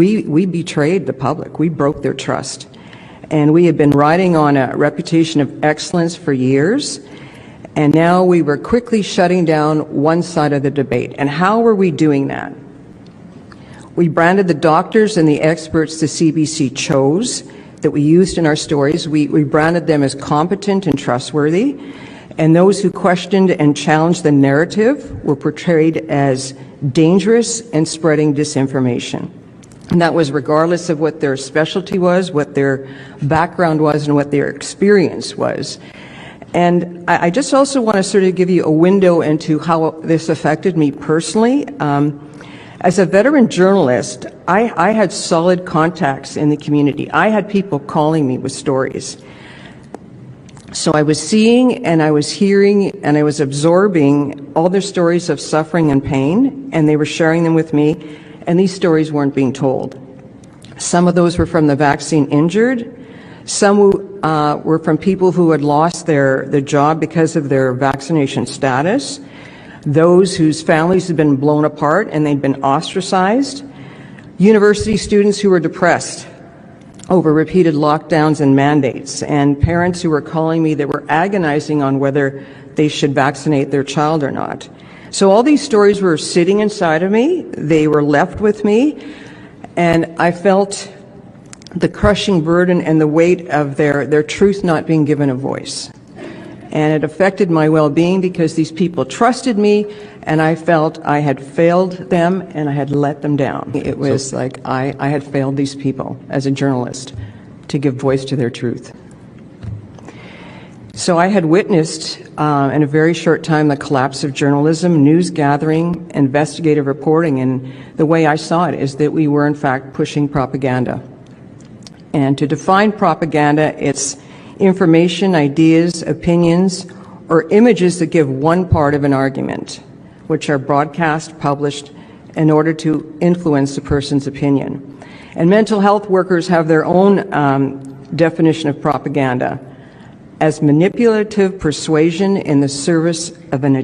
We betrayed the public. We broke their trust. And we had been riding on a reputation of excellence for years, and now we were quickly shutting down one side of the debate. And how were we doing that? We branded the doctors and the experts the CBC chose that we used in our stories. We branded them as competent and trustworthy, and those who questioned and challenged the narrative were portrayed as dangerous and spreading disinformation. And that was regardless of what their specialty was, what their background was, and what their experience was. And I just also want to sort of give you a window into how this affected me personally. As a veteran journalist, I had solid contacts in the community. I had people calling me with stories. So I was seeing and I was hearing and I was absorbing all their stories of suffering and pain, and they were sharing them with me. And these stories weren't being told. Some of those were from the vaccine injured. Some were from people who had lost their job because of their vaccination status. Those whose families had been blown apart and they'd been ostracized. University students who were depressed over repeated lockdowns and mandates. And parents who were calling me that were agonizing on whether they should vaccinate their child or not. So all these stories were sitting inside of me, they were left with me, and I felt the crushing burden and the weight of their truth not being given a voice. And it affected my well-being because these people trusted me, and I felt I had failed them and I had let them down. It was like I had failed these people as a journalist to give voice to their truth. So I had witnessed in a very short time the collapse of journalism, news gathering, investigative reporting, and the way I saw it is that we were in fact pushing propaganda. And to define propaganda, it's information, ideas, opinions, or images that give one part of an argument, which are broadcast, published, in order to influence a person's opinion. And mental health workers have their own definition of propaganda as manipulative persuasion in the service of an agenda.